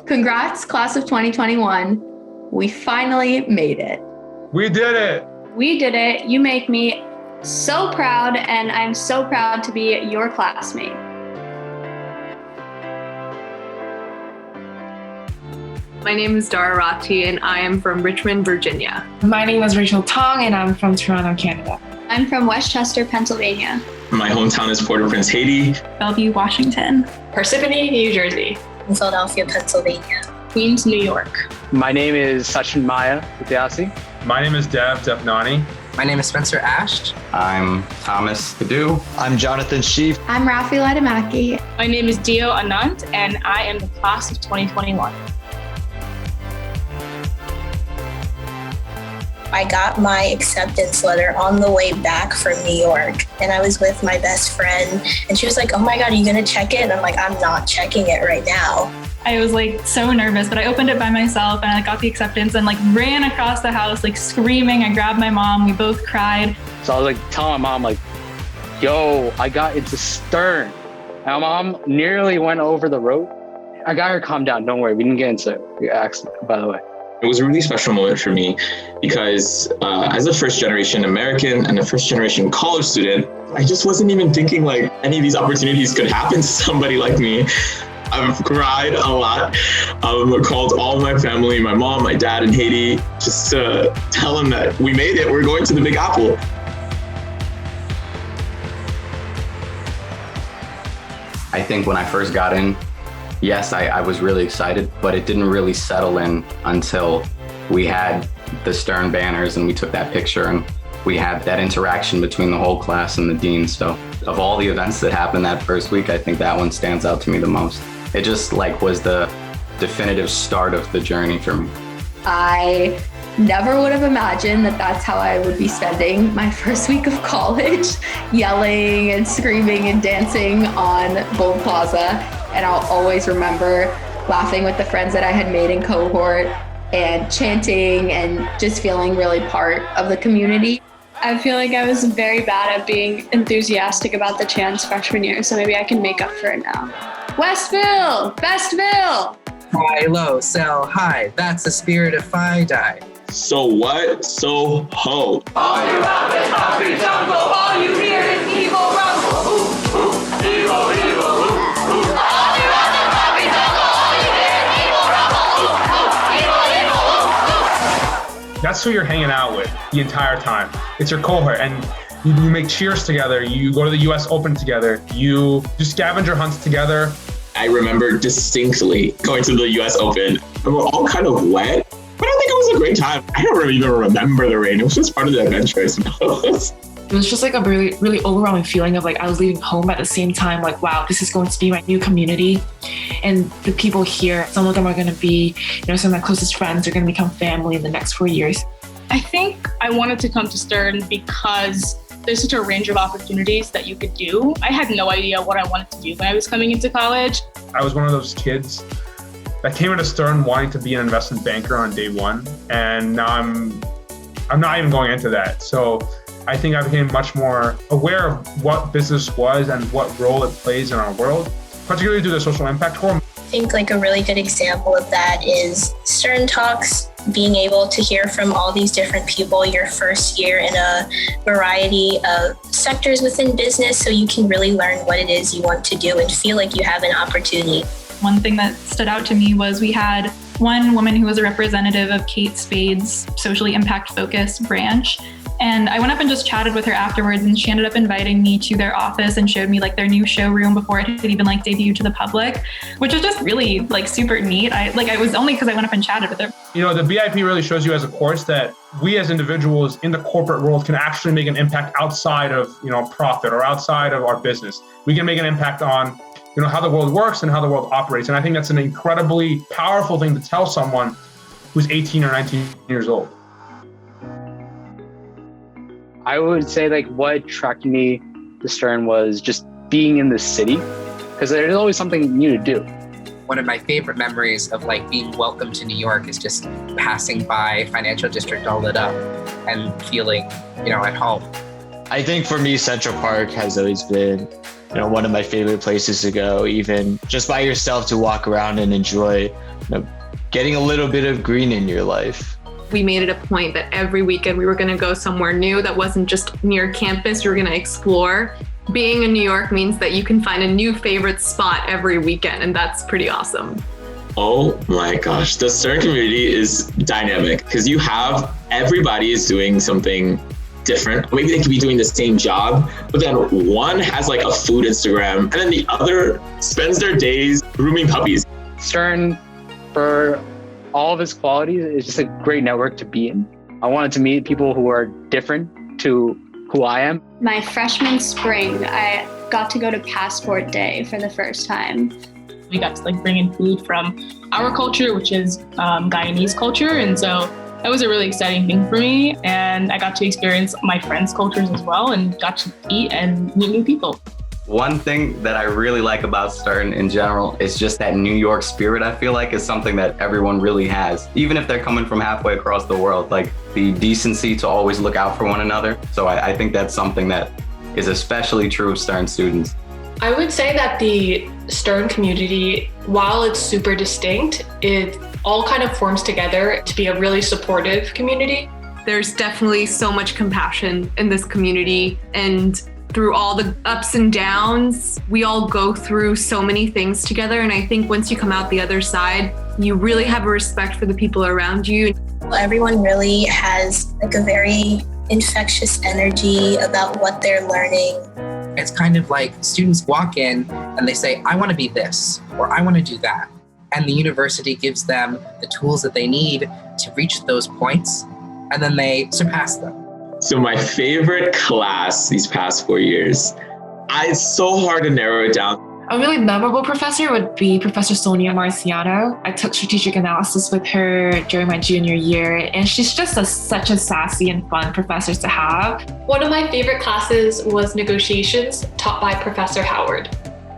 Congrats, class of 2021. We finally made it. We did it. We did it. You make me so proud, and I'm so proud to be your classmate. My name is Dara Rati, and I am from Richmond, Virginia. My name is Rachel Tong, and I'm from Toronto, Canada. I'm from Westchester, Pennsylvania. My hometown is Port-au-Prince, Haiti. Bellevue, Washington. Parsippany, New Jersey. In Philadelphia, Pennsylvania. Queens, New York. My name is Sachin Maya Vidyasi. My name is Dev Devnani. My name is Spencer Ash. I'm Thomas Padu. I'm Jonathan Sheaf. I'm Rafi Ladamaki. My name is Dio Anant, and I am the class of 2021. I got my acceptance letter on the way back from New York, and I was with my best friend, and she was like, "Oh my God, are you gonna check it?" And I'm like, "I'm not checking it right now." I was like so nervous, but I opened it by myself and I got the acceptance and like ran across the house like screaming. I grabbed my mom, we both cried. So I was like telling my mom like, yo, I got into Stern. And my mom nearly went over the road. I got her calmed down, don't worry, we didn't get into the accident, by the way. It was a really special moment for me because as a first generation American and a first generation college student, I just wasn't even thinking like any of these opportunities could happen to somebody like me. I've cried a lot. I've called all my family, my mom, my dad in Haiti, just to tell them that we made it. We're going to the Big Apple. I think when I first got in, yes, I was really excited, but it didn't really settle in until we had the Stern banners and we took that picture and we had that interaction between the whole class and the dean. So of all the events that happened that first week, I think that one stands out to me the most. It just like was the definitive start of the journey for me. I never would have imagined that that's how I would be spending my first week of college, yelling and screaming and dancing on Bold Plaza. And I'll always remember laughing with the friends that I had made in cohort and chanting and just feeling really part of the community. I feel like I was very bad at being enthusiastic about the chants freshman year, so maybe I can make up for it now. Westville! Bestville! High, low, sell, high. That's the spirit of Phi Die. So what? So ho. All you have is concrete jungle. All you hear is evil rumble. Ooh, ooh, evil, evil, ooh, ooh. All you have is concrete jungle. All you hear is evil rumble. Ooh, ooh, evil, evil, ooh, ooh. That's who you're hanging out with the entire time. It's your cohort, and you make cheers together. You go to the U.S. Open together. You do scavenger hunts together. I remember distinctly going to the U.S. Open, and we're all kind of wet, but I think it was a great time. I don't really even remember the rain. It was just part of the adventure, I suppose. It was just like a really, really overwhelming feeling of like I was leaving home at the same time. Like, wow, this is going to be my new community. And the people here, some of them are going to be, some of my closest friends are going to become family in the next 4 years. I think I wanted to come to Stern because there's such a range of opportunities that you could do. I had no idea what I wanted to do when I was coming into college. I was one of those kids that came into Stern wanting to be an investment banker on day one. And now I'm not even going into that. So I think I became much more aware of what business was and what role it plays in our world, particularly through the social impact core. I think like a really good example of that is Stern Talks, being able to hear from all these different people your first year in a variety of sectors within business, so you can really learn what it is you want to do and feel like you have an opportunity. One thing that stood out to me was we had one woman who was a representative of Kate Spade's socially impact focused branch. And I went up and just chatted with her afterwards, and she ended up inviting me to their office and showed me like their new showroom before it had even like debuted to the public, which was just really like super neat. I was only because I went up and chatted with her. The BIP really shows you as a course that we as individuals in the corporate world can actually make an impact outside of, profit or outside of our business. We can make an impact on, how the world works and how the world operates. And I think that's an incredibly powerful thing to tell someone who's 18 or 19 years old. I would say like what attracted me to Stern was just being in the city, because there's always something new to do. One of my favorite memories of like being welcomed to New York is just passing by Financial District all lit up and feeling, at home. I think for me, Central Park has always been one of my favorite places to go, even just by yourself to walk around and enjoy, getting a little bit of green in your life. We made it a point that every weekend we were going to go somewhere new that wasn't just near campus. We were going to explore. Being in New York means that you can find a new favorite spot every weekend, and that's pretty awesome. Oh my gosh, the Stern community is dynamic because you have everybody is doing something different. Maybe they could be doing the same job, but then one has like a food Instagram and then the other spends their days grooming puppies. Stern, for all of its qualities, is just a great network to be in. I wanted to meet people who are different to who I am. My freshman spring, I got to go to Passport Day for the first time. We got to bring in food from our culture, which is Guyanese culture. And so that was a really exciting thing for me. And I got to experience my friends' cultures as well and got to eat and meet new people. One thing that I really like about Stern in general is just that New York spirit. I feel like is something that everyone really has, even if they're coming from halfway across the world, like the decency to always look out for one another. So I think that's something that is especially true of Stern students. I would say that the Stern community, while it's super distinct, it all kind of forms together to be a really supportive community. There's definitely so much compassion in this community, and through all the ups and downs, we all go through so many things together. And I think once you come out the other side, you really have a respect for the people around you. Everyone really has a very infectious energy about what they're learning. It's kind of like students walk in and they say, I want to be this, or I want to do that. And the university gives them the tools that they need to reach those points, and then they surpass them. So my favorite class these past 4 years, it's so hard to narrow it down. A really memorable professor would be Professor Sonia Marciano. I took strategic analysis with her during my junior year, and she's just such a sassy and fun professor to have. One of my favorite classes was negotiations, taught by Professor Howard.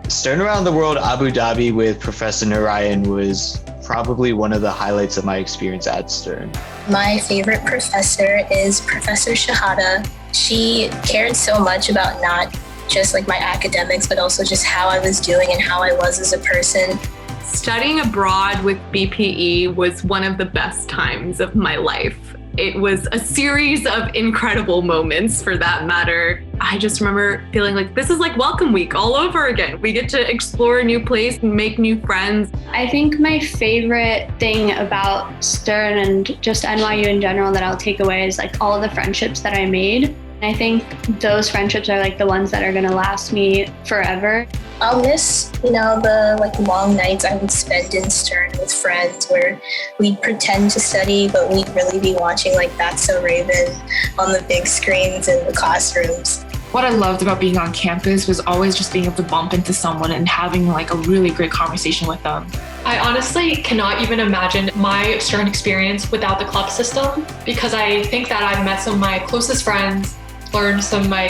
Stern Around the World Abu Dhabi with Professor Narayan was probably one of the highlights of my experience at Stern. My favorite professor is Professor Shahada. She cared so much about not just my academics, but also just how I was doing and how I was as a person. Studying abroad with BPE was one of the best times of my life. It was a series of incredible moments, for that matter. I just remember feeling like this is like welcome week all over again. We get to explore a new place and make new friends. I think my favorite thing about Stern and just NYU in general that I'll take away is all of the friendships that I made. I think those friendships are the ones that are going to last me forever. I'll miss, the long nights I would spend in Stern with friends where we'd pretend to study, but we'd really be watching That's So Raven on the big screens in the classrooms. What I loved about being on campus was always just being able to bump into someone and having a really great conversation with them. I honestly cannot even imagine my Stern experience without the club system, because I think that I've met some of my closest friends, learned some of my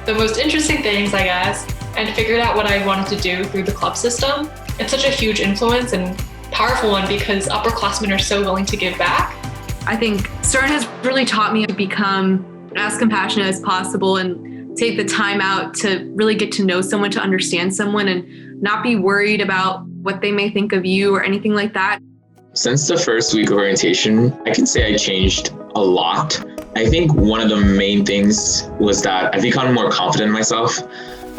the most interesting things, I guess, and figured out what I wanted to do through the club system. It's such a huge influence and powerful one because upperclassmen are so willing to give back. I think Stern has really taught me to become as compassionate as possible and take the time out to really get to know someone, to understand someone, and not be worried about what they may think of you or anything like that. Since the first week of orientation, I can say I changed a lot. I think one of the main things was that I've become more confident in myself.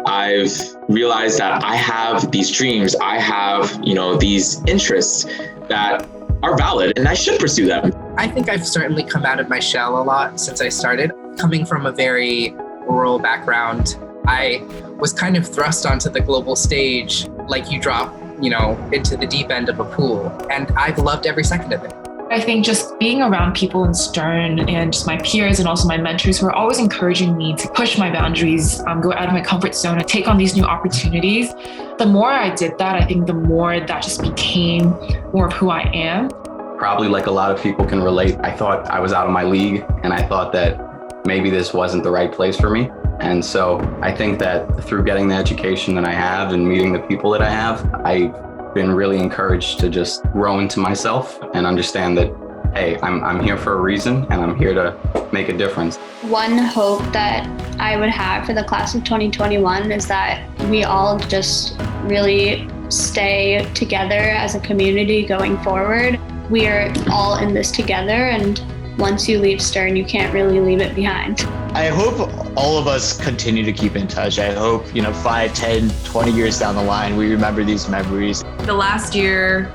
I've realized that I have these dreams, I have, these interests that are valid and I should pursue them. I think I've certainly come out of my shell a lot since I started. Coming from a very rural background, I was kind of thrust onto the global stage like you drop, into the deep end of a pool. And I've loved every second of it. I think just being around people in Stern and just my peers and also my mentors who are always encouraging me to push my boundaries, go out of my comfort zone and take on these new opportunities. The more I did that, I think the more that just became more of who I am. Probably like a lot of people can relate, I thought I was out of my league and I thought that maybe this wasn't the right place for me. And so I think that through getting the education that I have and meeting the people that I have, I've been really encouraged to just grow into myself and understand that hey, I'm here for a reason and I'm here to make a difference. One hope that I would have for the class of 2021 is that we all just really stay together as a community going forward. We are all in this together, and once you leave Stern, you can't really leave it behind. I hope all of us continue to keep in touch. I hope, 5, 10, 20 years down the line, we remember these memories. The last year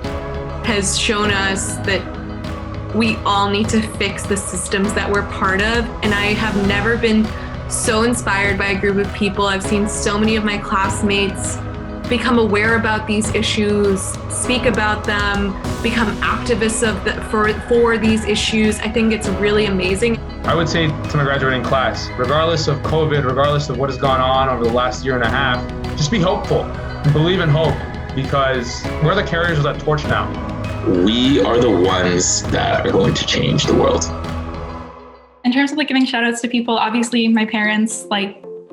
has shown us that we all need to fix the systems that we're part of. And I have never been so inspired by a group of people. I've seen so many of my classmates become aware about these issues, speak about them, become activists for these issues. I think it's really amazing. I would say to my graduating class, regardless of COVID, regardless of what has gone on over the last year and a half, just be hopeful and believe in hope, because we're the carriers of that torch now. We are the ones that are going to change the world. In terms of giving shout outs to people, obviously my parents,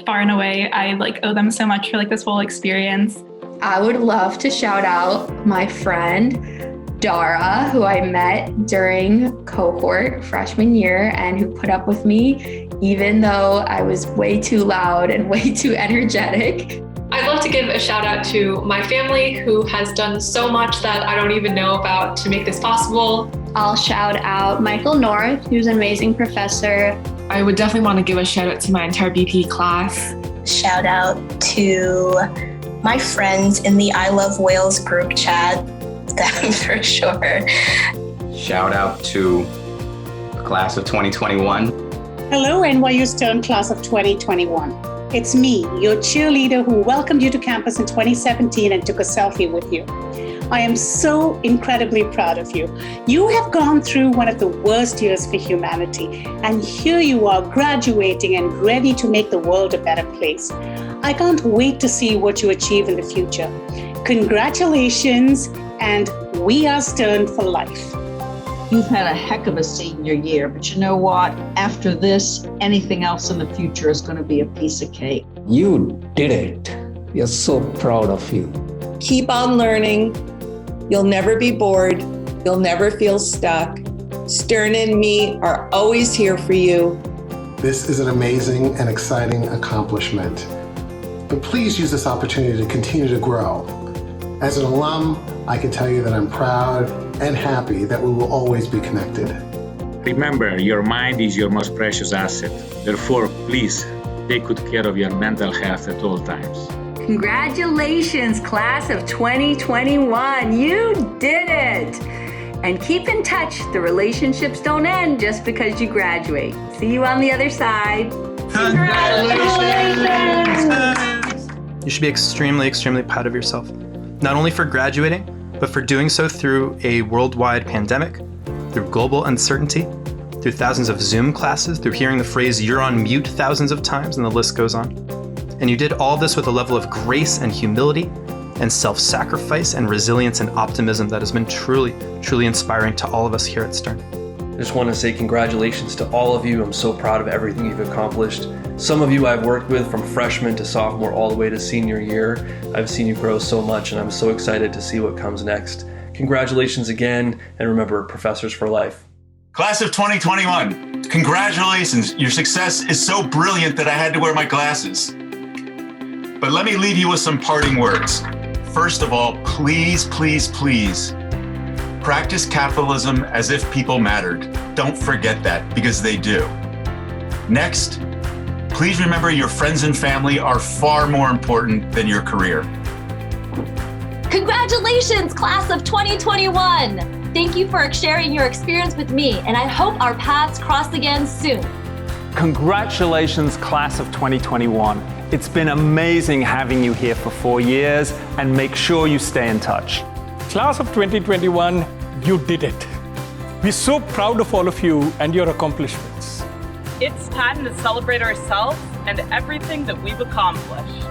far and away, I owe them so much for this whole experience. I would love to shout out my friend Dara, who I met during cohort freshman year and who put up with me even though I was way too loud and way too energetic. I'd love to give a shout out to my family, who has done so much that I don't even know about to make this possible. I'll shout out Michael North, who's an amazing professor. I would definitely want to give a shout out to my entire BP class. Shout out to my friends in the I Love Wales group chat, that for sure. Shout out to the class of 2021. Hello, NYU Stern class of 2021. It's me, your cheerleader who welcomed you to campus in 2017 and took a selfie with you. I am so incredibly proud of you. You have gone through one of the worst years for humanity, and here you are graduating and ready to make the world a better place. I can't wait to see what you achieve in the future. Congratulations, and we are Stern for life. You've had a heck of a senior year, but you know what? After this, anything else in the future is going to be a piece of cake. You did it. We are so proud of you. Keep on learning. You'll never be bored. You'll never feel stuck. Stern and me are always here for you. This is an amazing and exciting accomplishment. But please use this opportunity to continue to grow. As an alum, I can tell you that I'm proud and happy that we will always be connected. Remember, your mind is your most precious asset. Therefore, please take good care of your mental health at all times. Congratulations, class of 2021. You did it. And keep in touch. The relationships don't end just because you graduate. See you on the other side. Congratulations. You should be extremely, extremely proud of yourself. Not only for graduating, but for doing so through a worldwide pandemic, through global uncertainty, through thousands of Zoom classes, through hearing the phrase "you're on mute" thousands of times, and the list goes on. And you did all this with a level of grace and humility and self-sacrifice and resilience and optimism that has been truly, truly inspiring to all of us here at Stern. I just want to say congratulations to all of you. I'm so proud of everything you've accomplished. Some of you I've worked with from freshman to sophomore all the way to senior year. I've seen you grow so much, and I'm so excited to see what comes next. Congratulations again, and remember, professors for life. Class of 2021, congratulations. Your success is so brilliant that I had to wear my glasses. But let me leave you with some parting words. First of all, please, please, please, practice capitalism as if people mattered. Don't forget that, because they do. Next, please remember your friends and family are far more important than your career. Congratulations, class of 2021. Thank you for sharing your experience with me, and I hope our paths cross again soon. Congratulations, class of 2021. It's been amazing having you here for 4 years, and make sure you stay in touch. Class of 2021, you did it. We're so proud of all of you and your accomplishments. It's time to celebrate ourselves and everything that we've accomplished.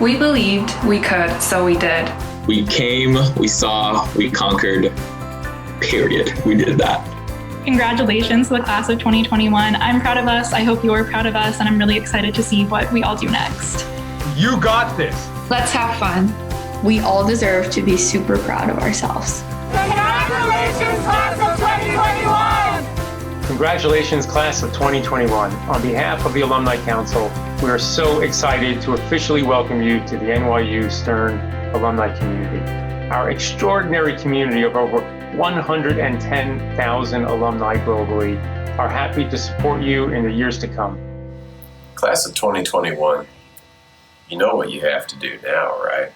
We believed we could, so we did. We came, we saw, we conquered, period. We did that. Congratulations to the class of 2021. I'm proud of us. I hope you're proud of us, and I'm really excited to see what we all do next. You got this. Let's have fun. We all deserve to be super proud of ourselves. Congratulations! Congratulations, class of 2021! Congratulations, class of 2021. On behalf of the Alumni Council, we are so excited to officially welcome you to the NYU Stern alumni community. Our extraordinary community of over 110,000 alumni globally are happy to support you in the years to come. Class of 2021, you know what you have to do now, right?